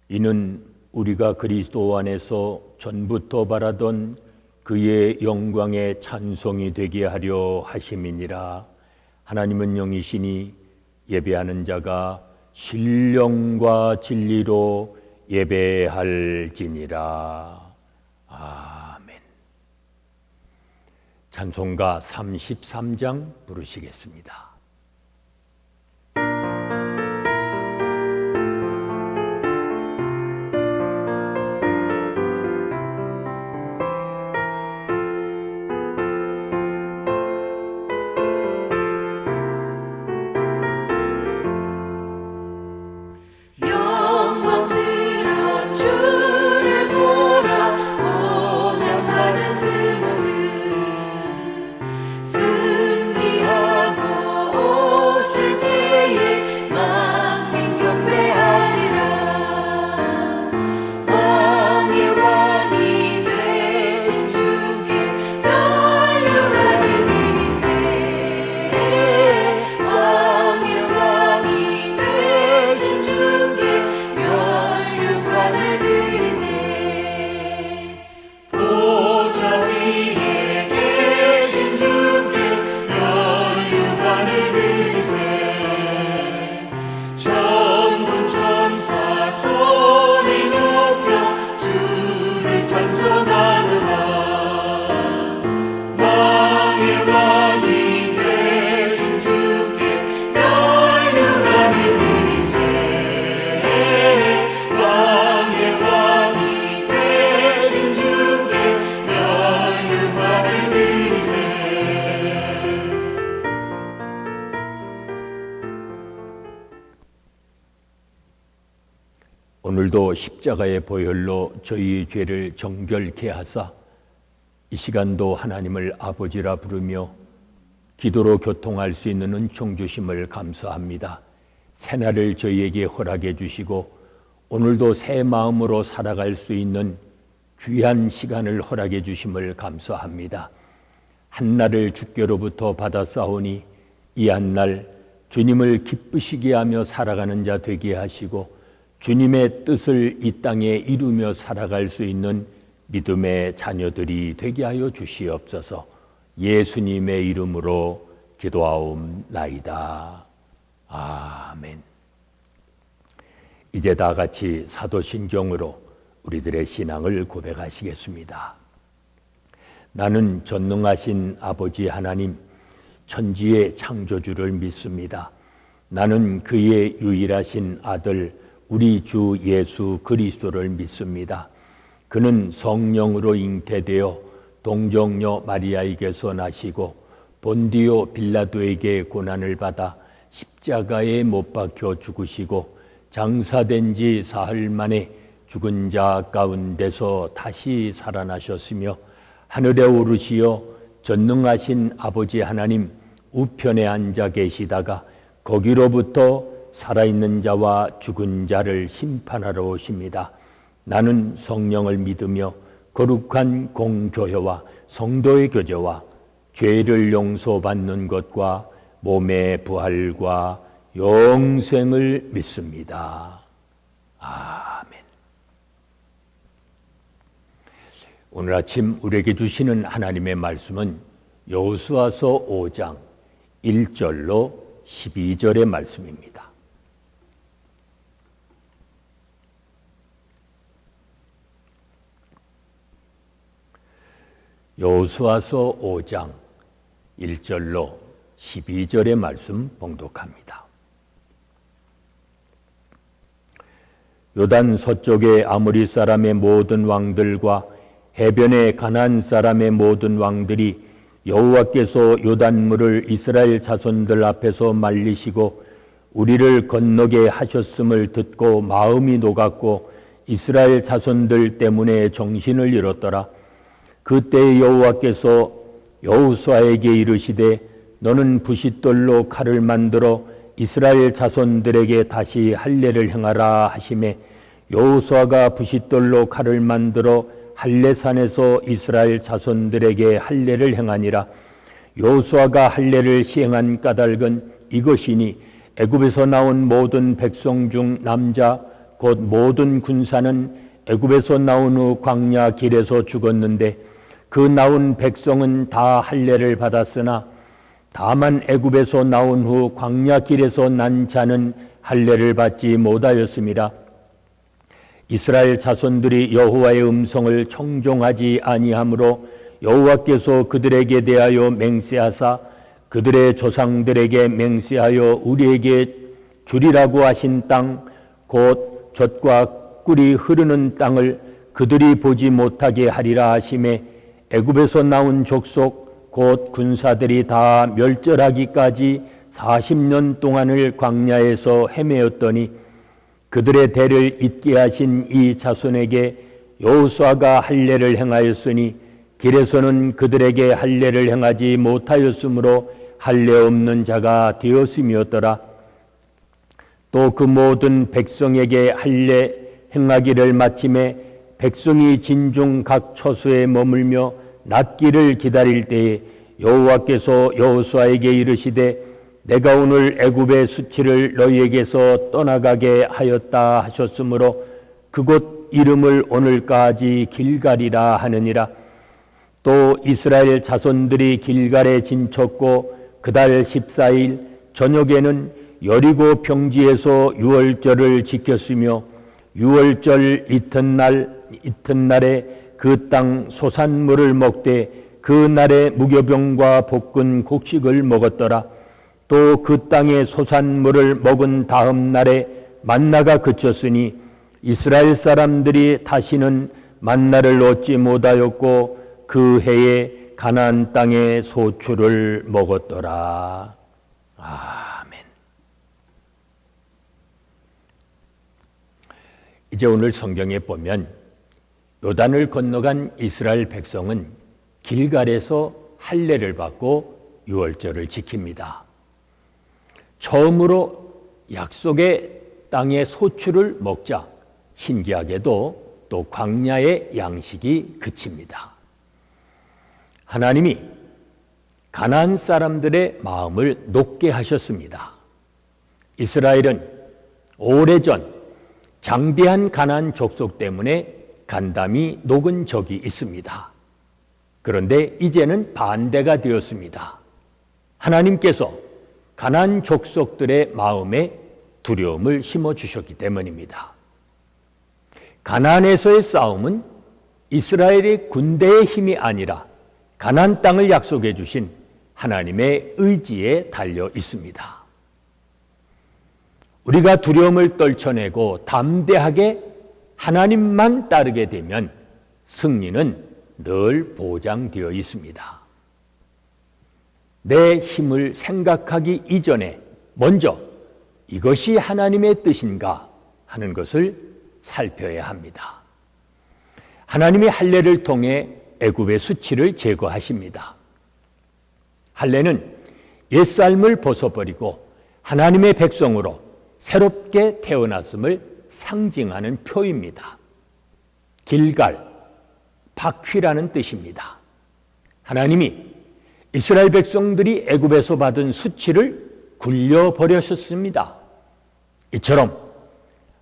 이는 우리가 그리스도 안에서 전부터 바라던 그의 영광의 찬송이 되게 하려 하심이니라. 하나님은 영이시니 예배하는 자가 신령과 진리로 예배할지니라. 아멘. 찬송가 33장 부르시겠습니다. 오늘도 십자가의 보혈로 저희 죄를 정결케 하사 이 시간도 하나님을 아버지라 부르며 기도로 교통할 수 있는 은총 주심을 감사합니다. 새날을 저희에게 허락해 주시고 오늘도 새 마음으로 살아갈 수 있는 귀한 시간을 허락해 주심을 감사합니다. 한날을 주께로부터 받았사오니 이 한날 주님을 기쁘시게 하며 살아가는 자 되게 하시고 주님의 뜻을 이 땅에 이루며 살아갈 수 있는 믿음의 자녀들이 되게 하여 주시옵소서. 예수님의 이름으로 기도하옵나이다. 아멘. 이제 다 같이 사도신경으로 우리들의 신앙을 고백하시겠습니다. 나는 전능하신 아버지 하나님, 천지의 창조주를 믿습니다. 나는 그의 유일하신 아들 우리 주 예수 그리스도를 믿습니다. 그는 성령으로 잉태되어 동정녀 마리아에게서 나시고 본디오 빌라도에게 고난을 받아 십자가에 못 박혀 죽으시고 장사된 지 사흘 만에 죽은 자 가운데서 다시 살아나셨으며 하늘에 오르시어 전능하신 아버지 하나님 우편에 앉아 계시다가 거기로부터 살아있는 자와 죽은 자를 심판하러 오십니다. 나는 성령을 믿으며 거룩한 공교회와 성도의 교제와 죄를 용서받는 것과 몸의 부활과 영생을 믿습니다. 아멘. 오늘 아침 우리에게 주시는 하나님의 말씀은 여호수아서 5장 1절로 12절의 말씀입니다. 여호수아서 5장 1절로 12절의 말씀 봉독합니다. 요단 서쪽의 아모리 사람의 모든 왕들과 해변의 가나안 사람의 모든 왕들이 여호와께서 요단물을 이스라엘 자손들 앞에서 말리시고 우리를 건너게 하셨음을 듣고 마음이 녹았고 이스라엘 자손들 때문에 정신을 잃었더라. 그때 여호와께서 여호수아에게 이르시되 너는 부싯돌로 칼을 만들어 이스라엘 자손들에게 다시 할례를 행하라 하시매 여호수아가 부싯돌로 칼을 만들어 할례산에서 이스라엘 자손들에게 할례를 행하니라. 여호수아가 할례를 시행한 까닭은 이것이니 애굽에서 나온 모든 백성 중 남자 곧 모든 군사는 애굽에서 나온 후 광야 길에서 죽었는데 그 나온 백성은 다 할례를 받았으나 다만 애굽에서 나온 후 광야 길에서 난 자는 할례를 받지 못하였습니다. 이스라엘 자손들이 여호와의 음성을 청종하지 아니하므로 여호와께서 그들에게 대하여 맹세하사 그들의 조상들에게 맹세하여 우리에게 주리라고 하신 땅 곧 젖과 꿀이 흐르는 땅을 그들이 보지 못하게 하리라 하심에 애굽에서 나온 족속 곧 군사들이 다 멸절하기까지 40년 동안을 광야에서 헤매었더니 그들의 대를 잇게 하신 이 자손에게 여호수아가 할례를 행하였으니 길에서는 그들에게 할례를 행하지 못하였으므로 할례 없는 자가 되었음이었더라. 또 그 모든 백성에게 할례 행하기를 마침에 백성이 진중 각 처소에 머물며 낫기를 기다릴 때에 여호와께서 여호수아에게 이르시되 내가 오늘 애굽의 수치를 너희에게서 떠나가게 하였다 하셨으므로 그곳 이름을 오늘까지 길갈이라 하느니라. 또 이스라엘 자손들이 길갈에 진쳤고 그달 14일 저녁에는 여리고 평지에서 유월절을 지켰으며 유월절 이튿날에 그 땅 소산물을 먹되 그 날에 무교병과 볶은 곡식을 먹었더라. 또 그 땅의 소산물을 먹은 다음 날에 만나가 그쳤으니 이스라엘 사람들이 다시는 만나를 얻지 못하였고 그 해에 가나안 땅의 소출을 먹었더라. 아멘. 이제 오늘 성경에 보면 요단을 건너간 이스라엘 백성은 길갈에서 할례를 받고 유월절을 지킵니다. 처음으로 약속의 땅의 소출을 먹자 신기하게도 또 광야의 양식이 그칩니다. 하나님이 가나안 사람들의 마음을 녹게 하셨습니다. 이스라엘은 오래전 장대한 가나안 족속 때문에 간담이 녹은 적이 있습니다. 그런데 이제는 반대가 되었습니다. 하나님께서 가나안 족속들의 마음에 두려움을 심어주셨기 때문입니다. 가나안에서의 싸움은 이스라엘의 군대의 힘이 아니라 가나안 땅을 약속해 주신 하나님의 의지에 달려 있습니다. 우리가 두려움을 떨쳐내고 담대하게 하나님만 따르게 되면 승리는 늘 보장되어 있습니다. 내 힘을 생각하기 이전에 먼저 이것이 하나님의 뜻인가 하는 것을 살펴야 합니다. 하나님이 할례를 통해 애굽의 수치를 제거하십니다. 할례는 옛삶을 벗어버리고 하나님의 백성으로 새롭게 태어났음을 상징하는 표입니다. 길갈, 바퀴라는 뜻입니다. 하나님이 이스라엘 백성들이 애굽에서 받은 수치를 굴려버리셨습니다. 이처럼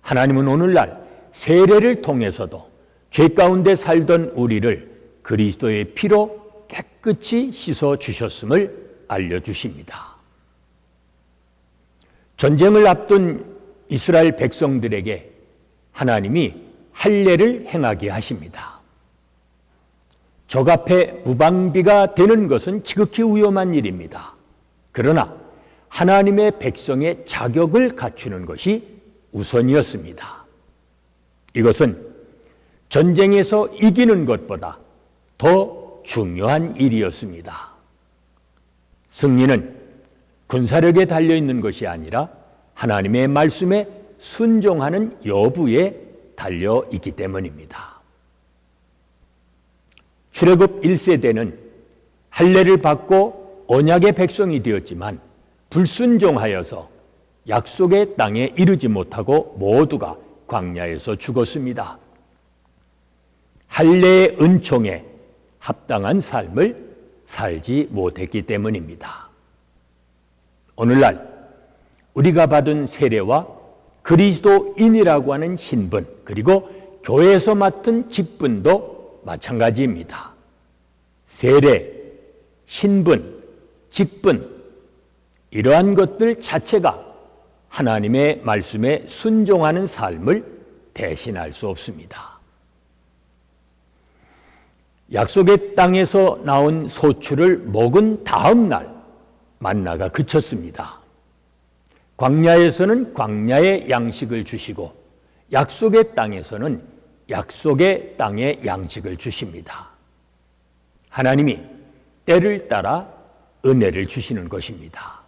하나님은 오늘날 세례를 통해서도 죄 가운데 살던 우리를 그리스도의 피로 깨끗이 씻어주셨음을 알려주십니다. 전쟁을 앞둔 이스라엘 백성들에게 하나님이 할례를 행하게 하십니다. 적 앞에 무방비가 되는 것은 지극히 위험한 일입니다. 그러나 하나님의 백성의 자격을 갖추는 것이 우선이었습니다. 이것은 전쟁에서 이기는 것보다 더 중요한 일이었습니다. 승리는 군사력에 달려있는 것이 아니라 하나님의 말씀에 순종하는 여부에 달려있기 때문입니다. 출애굽 1세대는 할례를 받고 언약의 백성이 되었지만 불순종하여서 약속의 땅에 이르지 못하고 모두가 광야에서 죽었습니다. 할례의 은총에 합당한 삶을 살지 못했기 때문입니다. 오늘날 우리가 받은 세례와 그리스도인이라고 하는 신분, 그리고 교회에서 맡은 직분도 마찬가지입니다. 세례, 신분, 직분, 이러한 것들 자체가 하나님의 말씀에 순종하는 삶을 대신할 수 없습니다. 약속의 땅에서 나온 소출을 먹은 다음 날 만나가 그쳤습니다. 광야에서는 광야의 양식을 주시고 약속의 땅에서는 약속의 땅의 양식을 주십니다. 하나님이 때를 따라 은혜를 주시는 것입니다.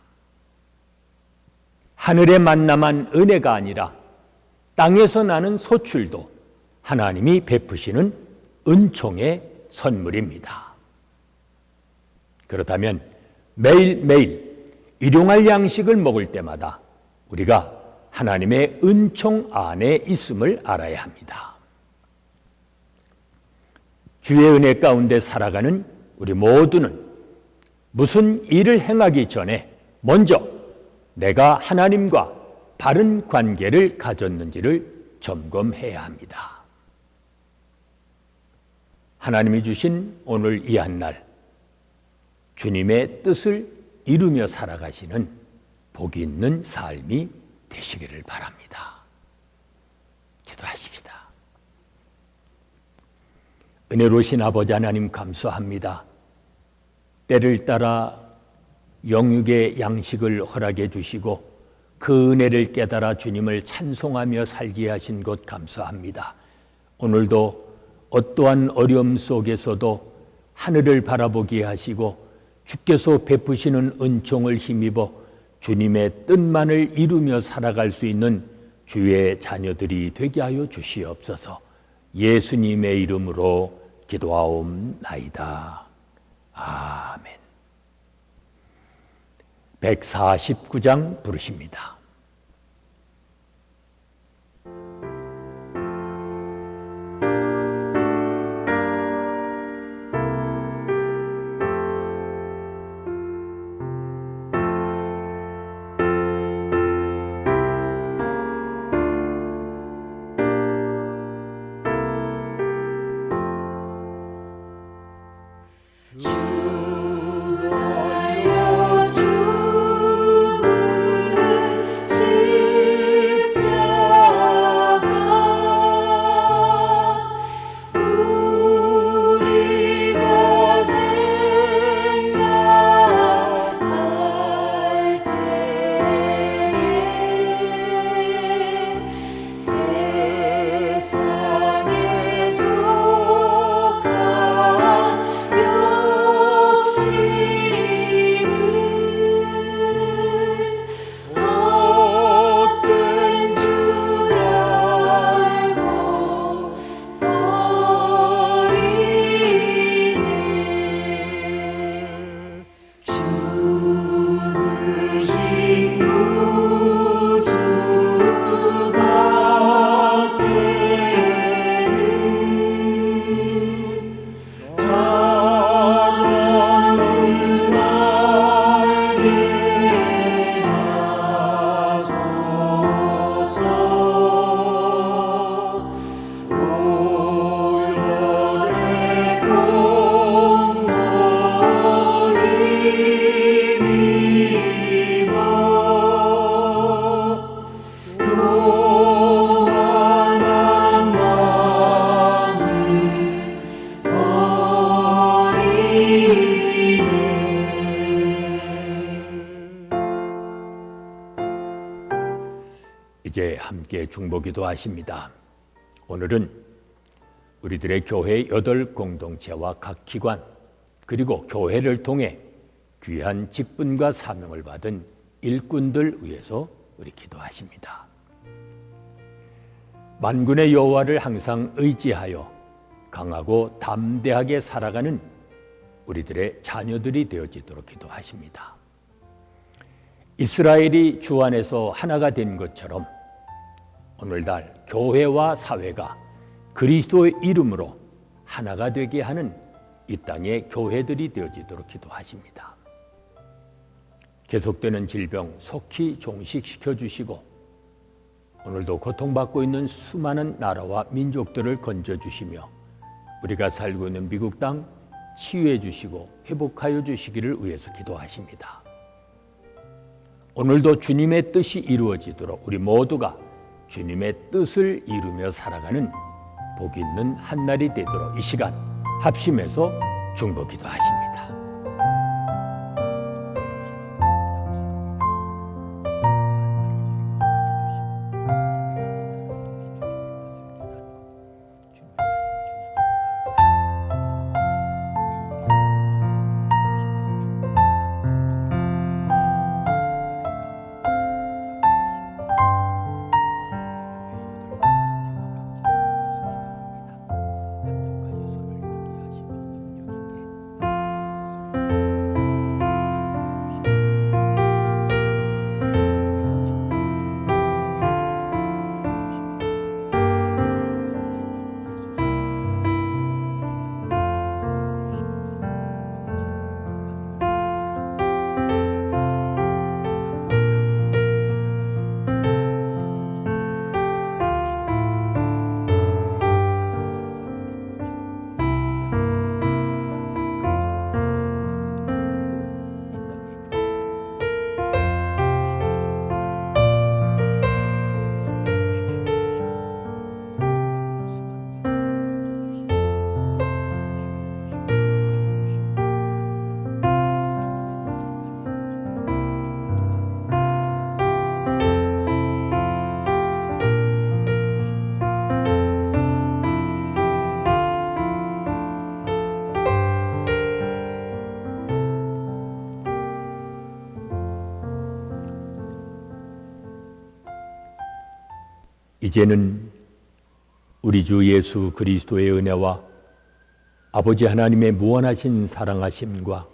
하늘의 만나만 은혜가 아니라 땅에서 나는 소출도 하나님이 베푸시는 은총의 선물입니다. 그렇다면 매일매일 일용할 양식을 먹을 때마다 우리가 하나님의 은총 안에 있음을 알아야 합니다. 주의 은혜 가운데 살아가는 우리 모두는 무슨 일을 행하기 전에 먼저 내가 하나님과 바른 관계를 가졌는지를 점검해야 합니다. 하나님이 주신 오늘 이 한 날, 주님의 뜻을 이루며 살아가시는 복이 있는 삶이 되시기를 바랍니다. 기도하십시다. 은혜로우신 아버지 하나님 감사합니다. 때를 따라 영육의 양식을 허락해 주시고 그 은혜를 깨달아 주님을 찬송하며 살게 하신 것 감사합니다. 오늘도 어떠한 어려움 속에서도 하늘을 바라보게 하시고 주께서 베푸시는 은총을 힘입어 주님의 뜻만을 이루며 살아갈 수 있는 주의 자녀들이 되게 하여 주시옵소서. 예수님의 이름으로 기도하옵나이다. 아멘. 149장 부르십니다. 이제 함께 중보기도 하십니다. 오늘은 우리들의 교회 8공동체와 각 기관 그리고 교회를 통해 귀한 직분과 사명을 받은 일꾼들 위해서 우리 기도하십니다. 만군의 여호와를 항상 의지하여 강하고 담대하게 살아가는 우리들의 자녀들이 되어지도록 기도하십니다. 이스라엘이 주 안에서 하나가 된 것처럼 오늘날 교회와 사회가 그리스도의 이름으로 하나가 되게 하는 이 땅의 교회들이 되어지도록 기도하십니다. 계속되는 질병 속히 종식시켜 주시고 오늘도 고통받고 있는 수많은 나라와 민족들을 건져주시며 우리가 살고 있는 미국 땅 치유해 주시고 회복하여 주시기를 위해서 기도하십니다. 오늘도 주님의 뜻이 이루어지도록 우리 모두가 주님의 뜻을 이루며 살아가는 복 있는 한날이 되도록 이 시간 합심해서 중보 기도하십니다. 이제는 우리 주 예수 그리스도의 은혜와 아버지 하나님의 무한하신 사랑하심과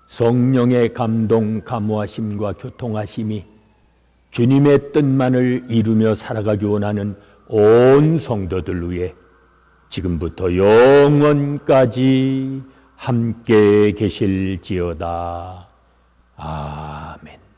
성령의 감동, 감화심과 교통하심이 주님의 뜻만을 이루며 살아가기 원하는 온 성도들 위해 지금부터 영원까지 함께 계실지어다. 아멘.